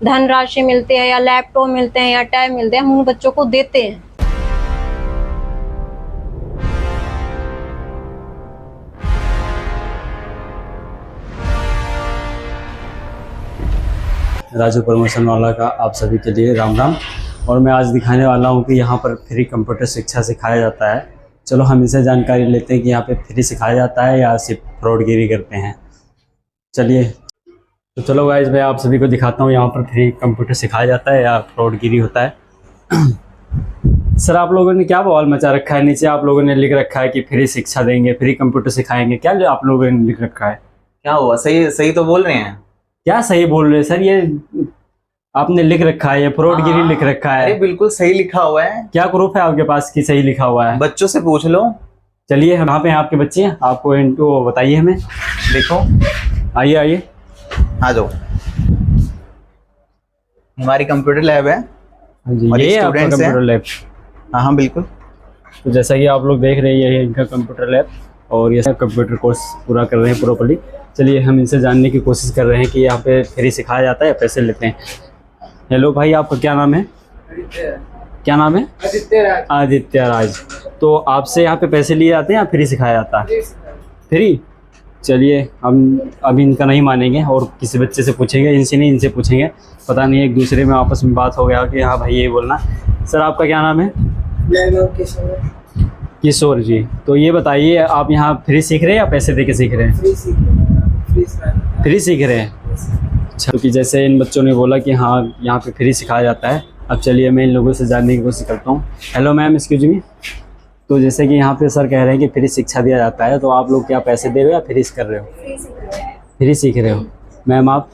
धनराशि मिलती है या लैपटॉप मिलते हैं या टैब मिलते हैं, हम उन बच्चों को देते हैं। राजू प्रमोशन वाला का आप सभी के लिए राम राम। और मैं आज दिखाने वाला हूं कि यहाँ पर फ्री कंप्यूटर शिक्षा सिखाया जाता है। चलो हम इनसे जानकारी लेते हैं कि यहाँ पे फ्री सिखाया जाता है या सिर्फ फ्रॉडगिरी करते हैं। चलिए तो चलो गाइस, मैं आप सभी को दिखाता हूँ यहाँ पर फ्री कंप्यूटर सिखाया जाता है या फ्रॉडगिरी होता है। सर, आप लोगों ने क्या बवाल मचा रखा है? नीचे आप लोगों ने लिख रखा है कि फ्री शिक्षा देंगे, फ्री कंप्यूटर सिखाएंगे। क्या आप लोगों ने लिख रखा है? क्या हुआ? सही सही तो बोल रहे हैं। क्या सही बोल रहे हैं सर? ये आपने लिख रखा है, ये फ्रॉडगिरी लिख रखा है। अरे बिल्कुल सही लिखा हुआ है। क्या प्रूफ है आपके पास कि सही लिखा हुआ है? बच्चों से पूछ लो। चलिए, यहाँ पे आपके बच्चे हैं, आपको इनको बताइए हमें। देखो, आइए आइए, आ जाओ। हमारी कंप्यूटर लैब है। हाँ जी, और ये आपका स्टूडेंट्स हैं। Computer lab. हाँ हाँ बिल्कुल। तो जैसा कि आप लोग देख रहे हैं, ये है इनका कंप्यूटर लैब और ये सब कंप्यूटर कोर्स पूरा कर रहे हैं प्रॉपर्ली। चलिए हम इनसे जानने की कोशिश कर रहे हैं कि यहाँ पे फ्री सिखाया जाता है या पैसे लेते हैं। हेलो भाई, आपका क्या नाम है? क्या नाम है? आदित्य राज। आदित्य राज। तो आपसे यहाँ पे पैसे लिए जाते हैं या फ्री सिखाया जाता है? फ्री। चलिए हम अभी इनका नहीं मानेंगे और किसी बच्चे से पूछेंगे, इनसे नहीं इनसे पूछेंगे। पता नहीं एक दूसरे में आपस में बात हो गया कि हाँ भाई ये बोलना। सर, आपका क्या नाम है? किशोर जी। तो ये बताइए, आप यहाँ फ्री सीख रहे हैं या पैसे दे के सीख रहे हैं? फ्री सीख रहे हैं। अच्छा, क्योंकि जैसे इन बच्चों ने बोला कि हाँ यहाँ पे फ्री सिखाया जाता है। अब चलिए मैं इन लोगों से जानने की कोशिश करता हूँ। Hello ma'am, excuse me. तो जैसे कि यहाँ पे सर कह रहे हैं कि फ्री शिक्षा दिया जाता है, तो आप लोग क्या पैसे दे रहे हो या फ्री कर रहे हो? फ्री सीख रहे हो। मैम आप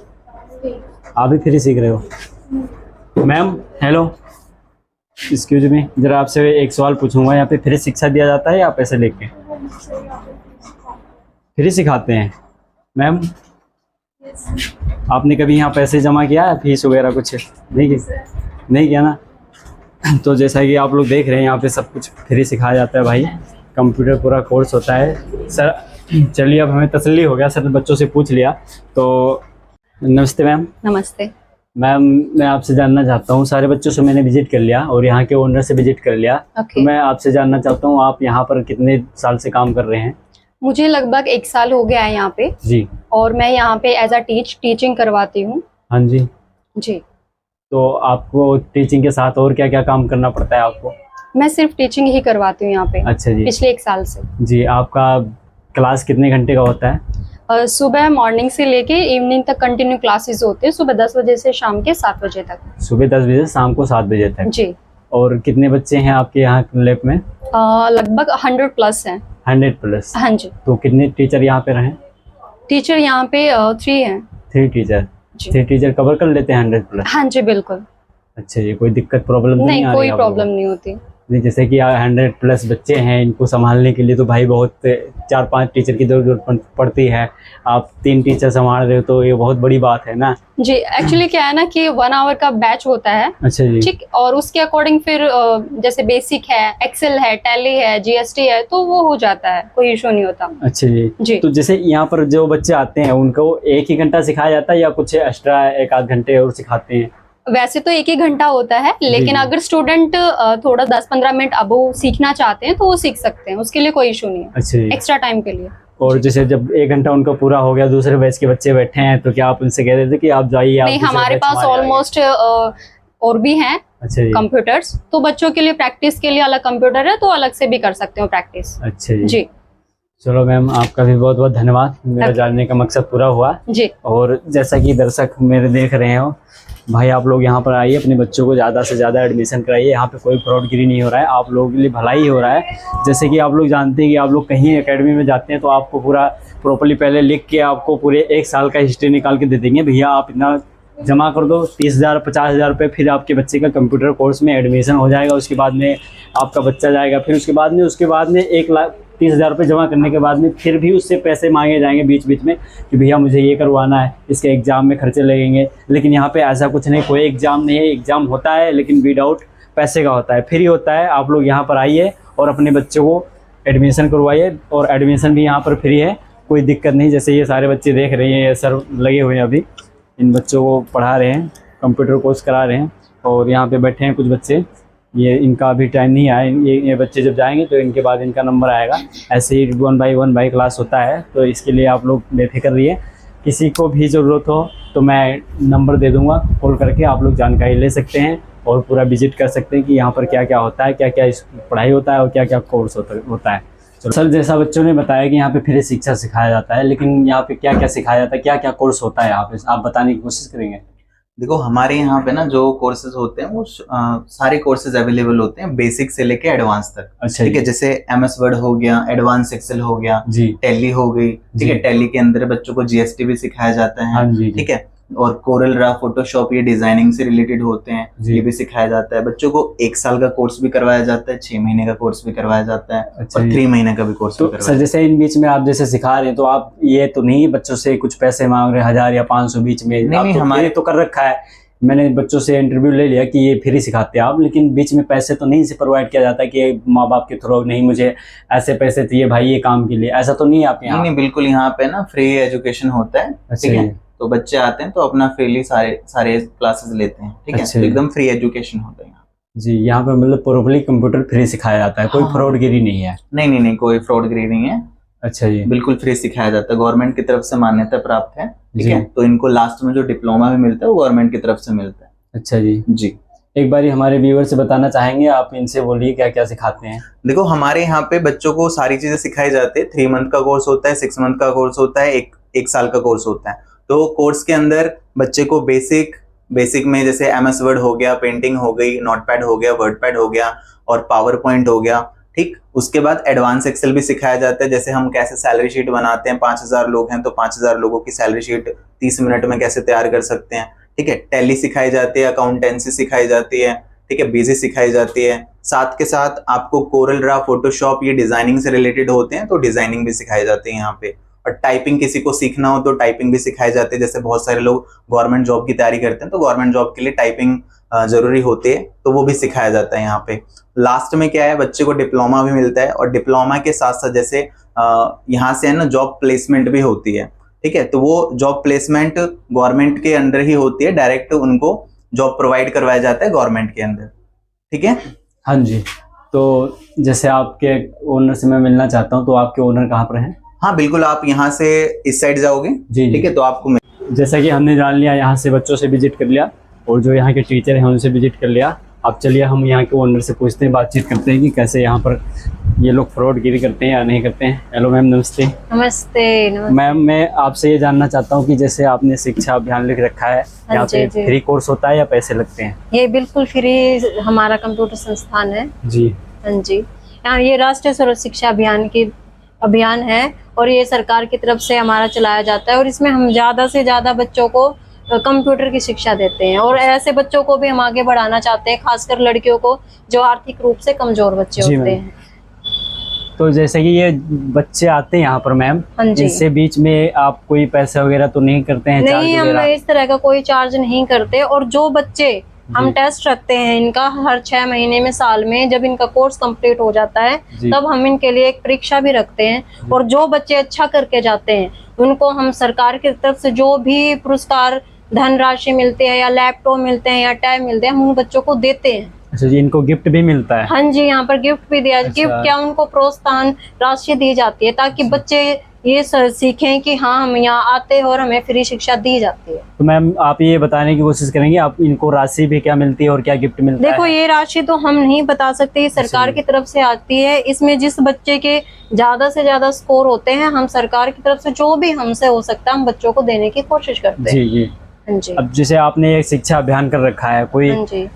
भी फ्री सीख रहे हो? मैम हेलो, एक्सक्यूज मी, जरा आपसे एक सवाल पूछूंगा। यहाँ पे फ्री शिक्षा दिया जाता है या पैसे लेके? फ्री सिखाते हैं। मैम आपने कभी यहाँ पैसे जमा किया है, फीस वगैरह कुछ? नहीं किया ना। तो जैसा कि आप लोग देख रहे हैं, यहाँ पे सब कुछ फ्री सिखाया जाता है भाई। कंप्यूटर पूरा कोर्स होता है सर। चलिए अब हमें तसल्ली हो गया, सर बच्चों से पूछ लिया। तो नमस्ते मैम। नमस्ते मैम, मैं आपसे जानना चाहता हूँ, सारे बच्चों से मैंने विजिट कर लिया और यहाँ के ओनर से विजिट कर लिया। तो मैं आपसे जानना चाहता हूँ, आप यहाँ पर कितने साल से काम कर रहे हैं? मुझे लगभग 1 साल हो गया है यहाँ पे जी। और मैं यहाँ पे एज अ टीचिंग करवाती हूँ। हाँ जी जी। तो आपको टीचिंग के साथ और क्या क्या काम करना पड़ता है आपको? मैं सिर्फ टीचिंग ही करवाती हूँ यहाँ पे। अच्छा जी। पिछले 1 साल से। जी। आपका क्लास कितने घंटे का होता है? सुबह मॉर्निंग से लेके इवनिंग तक कंटिन्यू क्लासेस होते हैं, सुबह 10 बजे से शाम के 7 बजे तक। सुबह 10 बजे से शाम को 7 बजे तक। जी। और कितने बच्चे हैं आपके यहाँ लैब में? लगभग 100+ हैं। 100+। हाँ जी। तो कितने टीचर यहाँ पे रहे? टीचर यहाँ पे 3 हैं। 3 टीचर। 3 टीचर कवर कर लेते हैं 100+? हाँ जी बिल्कुल। अच्छा जी, कोई दिक्कत प्रॉब्लम नहीं, कोई प्रॉब्लम नहीं होती। जैसे कि 100+ बच्चे हैं, इनको संभालने के लिए तो भाई बहुत 4-5 टीचर की जरूरत पड़ती है। आप 3 टीचर संभाल रहे हो तो ये बहुत बड़ी बात है ना। जी। एक्चुअली क्या है ना कि 1 आवर का बैच होता है। अच्छा जी। ठीक। और उसके अकॉर्डिंग फिर जैसे बेसिक है, एक्सेल है, टैली है, जीएसटी है, तो वो हो जाता है, कोई इशू नहीं होता। अच्छा जी। तो जैसे यहाँ पर जो बच्चे आते हैं उनको 1 ही घंटा सिखाया जाता है या कुछ एक्स्ट्रा 1-8 घंटे और सिखाते हैं? वैसे तो 1 ही घंटा होता है, लेकिन अगर स्टूडेंट थोड़ा 10-15 मिनट अब सीखना चाहते हैं तो वो सीख सकते हैं, उसके लिए कोई इशू नहीं है। अच्छा जी। एक्स्ट्रा टाइम के लिए। और जैसे जब 1 घंटा उनका पूरा हो गया, दूसरे बैच के बच्चे बैठे हैं, तो क्या आप उनसे कह देते कि आप जाइए? नहीं, हमारे पास ऑलमोस्ट और भी हैं कंप्यूटर्स, तो बच्चों के लिए प्रैक्टिस के लिए अलग कंप्यूटर है, तो अलग से भी कर सकते हो प्रैक्टिस। अच्छा जी। जी। चलो मैम, आपका भी बहुत बहुत धन्यवाद। मेरा जानने का मकसद पूरा हुआ जी। और जैसा कि दर्शक मेरे देख रहे हो भाई, आप लोग यहाँ पर आइए, अपने बच्चों को ज़्यादा से ज़्यादा एडमिशन कराइए। यहाँ पे कोई फ्रॉडगिरी नहीं हो रहा है, आप लोगों के लिए भलाई हो रहा है। जैसे कि आप लोग जानते हैं कि आप लोग कहीं एकेडमी में जाते हैं तो आपको पूरा प्रॉपर्ली पहले लिख के आपको पूरे 1 साल का हिस्ट्री निकाल के दे देंगे, भैया आप इतना जमा कर दो, 30,000 50,000 रुपये, फिर आपके बच्चे का कंप्यूटर कोर्स में एडमिशन हो जाएगा। उसके बाद में आपका बच्चा जाएगा, फिर उसके बाद में 1,30,000 रुपये जमा करने के बाद में फिर भी उससे पैसे मांगे जाएंगे बीच बीच में कि भैया मुझे ये करवाना है, इसके एग्ज़ाम में खर्चे लगेंगे। लेकिन यहाँ पे ऐसा कुछ नहीं, कोई एग्ज़ाम नहीं है। एग्ज़ाम होता है लेकिन विदाउट पैसे का होता है, फ्री होता है। आप लोग यहाँ पर आइए और अपने बच्चों को एडमिशन करवाइए, और एडमिशन भी यहाँ पर फ्री है, कोई दिक्कत नहीं। जैसे ये सारे बच्चे देख रहे हैं, ये सर लगे हुए हैं, अभी इन बच्चों को पढ़ा रहे हैं। कंप्यूटर कोर्स करा रहे हैं और यहाँ पे बैठे हैं कुछ बच्चे। ये इनका अभी टाइम नहीं आया, ये बच्चे जब जाएंगे तो इनके बाद इनका नंबर आएगा। ऐसे ही 1 बाय 1 क्लास होता है, तो इसके लिए आप लोग बेफिक्र रहिए। किसी को भी ज़रूरत हो तो मैं नंबर दे दूँगा, कॉल करके आप लोग जानकारी ले सकते हैं और पूरा विजिट कर सकते हैं कि यहाँ पर क्या क्या होता है, क्या क्या पढ़ाई होता है और क्या क्या कोर्स होता है। तो सर, जैसा बच्चों ने बताया कि यहाँ पे फ्री शिक्षा सिखाया जाता है, लेकिन यहाँ पे क्या क्या सिखाया जाता है, क्या क्या कोर्स होता है यहाँ पे, आप बताने की कोशिश करेंगे? देखो, हमारे यहाँ पे ना जो कोर्सेज होते हैं वो सारे कोर्सेज अवेलेबल होते हैं, बेसिक से लेके एडवांस तक। अच्छा, ठीक है, जैसे MS वर्ड हो गया, एडवांस एक्सेल हो गया जी, टैली हो गई। ठीक है, टैली के अंदर बच्चों को GST भी सिखाया जाता है। हाँ जी, ठीक है, और कोरल ड्रा, फोटोशॉप, ये डिजाइनिंग से रिलेटेड होते हैं, ये भी सिखाया जाता है। बच्चों को 1 साल का कोर्स भी करवाया जाता है, 6 महीने का कोर्स भी करवाया जाता है, अच्छा, और 3 महीने का भी कोर्स तो भी करवाया सर, जैसे इन बीच में आप जैसे सिखा रहे हैं तो आप ये तो नहीं बच्चों से कुछ पैसे मांग रहे, 1000 या 500 बीच में? नहीं, हमारे तो कर रखा है, मैंने बच्चों से इंटरव्यू ले लिया कि ये फ्री सिखाते हैं आप, लेकिन बीच में पैसे तो नहीं से प्रोवाइड किया जाता कि माँ बाप के थ्रू, नहीं मुझे ऐसे पैसे चाहिए भाई ये काम के लिए, ऐसा तो नहीं है आप यहाँ? नहीं, बिल्कुल, यहाँ पे ना फ्री एजुकेशन होता है। ठीक है, तो बच्चे आते हैं तो अपना फ्रीली सारे क्लासेस लेते हैं। ठीक है, तो एकदम फ्री एजुकेशन होता है यहाँ जी। यहाँ पे मतलब प्रॉपर्ली कंप्यूटर फ्री सिखाया जाता है, कोई फ्रॉडगिरी नहीं है? नहीं, कोई फ्रॉडगिरी नहीं है। अच्छा जी, बिल्कुल फ्री सिखाया जाता है, गवर्नमेंट की तरफ से मान्यता प्राप्त है। ठीक है, तो इनको लास्ट में जो डिप्लोमा भी मिलता है वो गवर्नमेंट की तरफ से मिलता है। अच्छा जी जी। एक बारी हमारे व्यूअर से बताना चाहेंगे, आप इनसे बोलिए क्या क्या सिखाते हैं? देखो, हमारे यहाँ पे बच्चों को सारी चीजें सिखाई जाती है। 3 मंथ का कोर्स होता है, 6 मंथ का कोर्स होता है, एक साल का कोर्स होता है। तो कोर्स के अंदर बच्चे को बेसिक में जैसे MS वर्ड हो गया, पेंटिंग हो गई, नोटपैड हो गया, वर्डपैड हो गया और पावर पॉइंट हो गया। ठीक, उसके बाद एडवांस एक्सेल भी सिखाया जाता है, जैसे हम कैसे सैलरी शीट बनाते हैं, 5000 लोग हैं तो 5000 लोगों की सैलरी शीट 30 मिनट में कैसे तैयार कर सकते हैं। ठीक है, टैली सिखाई जाती है, अकाउंटेंसी सिखाई जाती है। ठीक है, बीजी सिखाई जाती है। साथ के साथ आपको कोरल ड्रा, फोटोशॉप, ये डिजाइनिंग से रिलेटेड होते हैं तो डिजाइनिंग भी सिखाई जाती है यहाँ पे। और टाइपिंग किसी को सीखना हो तो टाइपिंग भी सिखाई जाती है, जैसे बहुत सारे लोग गवर्नमेंट जॉब की तैयारी करते हैं तो गवर्नमेंट जॉब के लिए टाइपिंग जरूरी होती है, तो वो भी सिखाया जाता है यहाँ पे। लास्ट में क्या है, बच्चे को डिप्लोमा भी मिलता है और डिप्लोमा के साथ साथ जैसे यहाँ से है ना जॉब प्लेसमेंट भी होती है। ठीक है, तो वो जॉब प्लेसमेंट गवर्नमेंट के अंडर ही होती है, डायरेक्ट उनको जॉब प्रोवाइड करवाया जाता है गवर्नमेंट के अंदर। ठीक है, हाँ जी। तो जैसे आपके ओनर से मैं मिलना चाहता हूँ, तो आपके ओनर कहाँ पर हैं? हाँ बिल्कुल, आप यहाँ से इस साइड जाओगे जी। ठीक है, तो आपको जैसा कि हमने जान लिया, यहाँ से बच्चों से विजिट कर लिया और जो यहाँ के टीचर हैं उनसे विजिट कर लिया। अब चलिए हम यहाँ के ओनर से पूछते हैं, बातचीत करते हैं कि कैसे यहाँ पर ये लोग फ्रॉडगिरी करते हैं या नहीं करते हैं। हेलो मैम, नमस्ते। नमस्ते। मैम, मैं आपसे ये जानना चाहता हूँ कि जैसे आपने शिक्षा अभियान लिख रखा है, यहाँ पे फ्री कोर्स होता है या पैसे लगते हैं? ये बिल्कुल फ्री हमारा कंप्यूटर संस्थान है जी। हाँ जी, यहाँ ये राष्ट्रीय सर्व शिक्षा अभियान की अभियान है और ये सरकार की तरफ से हमारा चलाया जाता है और इसमें हम ज्यादा से ज्यादा बच्चों को कंप्यूटर की शिक्षा देते हैं और ऐसे बच्चों को भी हम आगे बढ़ाना चाहते हैं, खासकर लड़कियों को जो आर्थिक रूप से कमजोर बच्चे होते हैं। तो जैसे कि ये बच्चे आते हैं यहाँ पर मैम, इससे बीच में आप कोई पैसा वगैरह तो नहीं करते हैं? नहीं, हम इस तरह का कोई चार्ज नहीं करते और जो बच्चे हम टेस्ट रखते हैं इनका हर 6 महीने में, साल में, जब इनका कोर्स कंप्लीट हो जाता है तब हम इनके लिए एक परीक्षा भी रखते हैं और जो बच्चे अच्छा करके जाते हैं उनको हम सरकार की तरफ से जो भी पुरस्कार, धनराशि मिलते हैं या लैपटॉप मिलते हैं या टैब मिलते हैं, हम उन बच्चों को देते हैं। अच्छा जी, इनको गिफ्ट भी मिलता है? हाँ जी, यहाँ पर गिफ्ट भी दिया। गिफ्ट क्या, उनको प्रोत्साहन राशि दी जाती है ताकि बच्चे ये सीखें कि हाँ हम यहाँ आते हैं और हमें फ्री शिक्षा दी जाती है। तो मैम आप ये बताने की कोशिश करेंगे आप इनको राशि भी क्या मिलती है और क्या गिफ्ट मिलता है? देखो, ये राशि तो हम नहीं बता सकते, सरकार की तरफ से आती है। इसमें जिस बच्चे के ज्यादा से ज्यादा स्कोर होते हैं, हम सरकार की तरफ से जो भी हमसे हो सकता है हम बच्चों को देने की कोशिश करते हैं। जी। अब जैसे आपने एक शिक्षा अभियान कर रखा है, कोई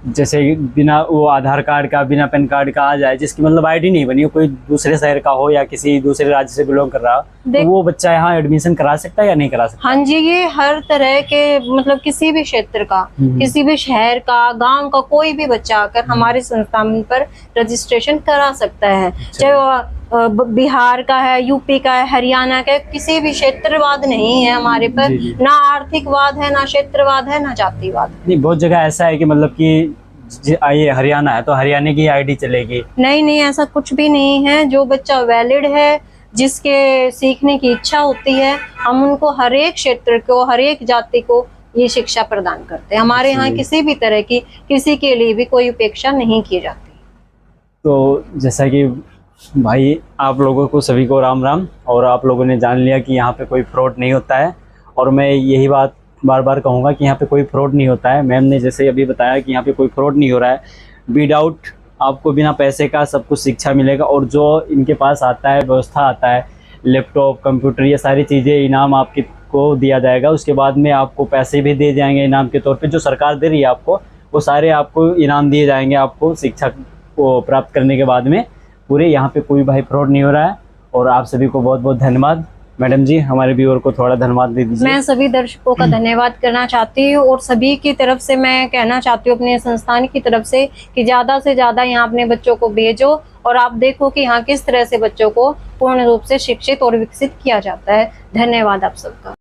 जैसे बिना वो आधार कार्ड का, बिना पैन कार्ड का आ जाए, जिसकी मतलब आईडी नहीं बनी हो, कोई दूसरे शहर का हो या किसी दूसरे राज्य से बिलोंग कर रहा हो, तो वो बच्चा यहाँ एडमिशन करा सकता है या नहीं करा सकता? हाँ जी, ये हर तरह के मतलब किसी भी क्षेत्र का, किसी भी शहर का, गांव का कोई भी बच्चा आकर हमारे संस्थान पर रजिस्ट्रेशन करा सकता है। चाहे वो बिहार का है, यूपी का है, हरियाणा का है, किसी भी क्षेत्रवाद नहीं है हमारे पर। ना आर्थिकवाद है, ना क्षेत्रवाद है, ना जातिवाद। नहीं, बहुत जगह ऐसा है कि मतलब कि ये हरियाणा है तो हरियाणा की आईडी चलेगी। नहीं, ऐसा कुछ भी नहीं है। जो बच्चा वैलिड है, जिसके सीखने की इच्छा होती है, हम उनको हर एक क्षेत्र को, हर एक जाति को ये शिक्षा प्रदान करते हैं। हमारे यहाँ जी। किसी भी तरह की किसी के लिए भी कोई उपेक्षा नहीं की जाती। तो जैसा कि भाई आप लोगों को सभी को राम राम, और आप लोगों ने जान लिया कि यहाँ पे कोई फ्रॉड नहीं होता है, और मैं यही बात बार बार कहूँगा कि यहाँ पे कोई फ्रॉड नहीं होता है। मैम ने जैसे अभी बताया कि यहाँ पे कोई फ्रॉड नहीं हो रहा है, विदाउट आपको बिना पैसे का सब कुछ शिक्षा मिलेगा। और जो इनके पास आता है, व्यवस्था आता है, लैपटॉप, कंप्यूटर, ये सारी चीज़ें इनाम आपके को दिया जाएगा। उसके बाद में आपको पैसे भी दे जाएंगे इनाम के तौर पे, जो सरकार दे रही है आपको, वो सारे आपको इनाम दिए जाएंगे आपको शिक्षा को प्राप्त करने के बाद में। पूरे यहाँ पे कोई भाई फ्रॉड नहीं हो रहा है। और आप सभी को बहुत बहुत धन्यवाद। मैडम जी, हमारे व्यूअर को थोड़ा धन्यवाद दे दीजिए। मैं सभी दर्शकों का धन्यवाद करना चाहती हूँ, और सभी की तरफ से मैं कहना चाहती हूँ अपने संस्थान की तरफ से कि ज़्यादा से ज़्यादा यहाँ अपने बच्चों को भेजो, और आप देखो कि यहाँ किस तरह से बच्चों को पूर्ण रूप से शिक्षित और विकसित किया जाता है। धन्यवाद आप सबका।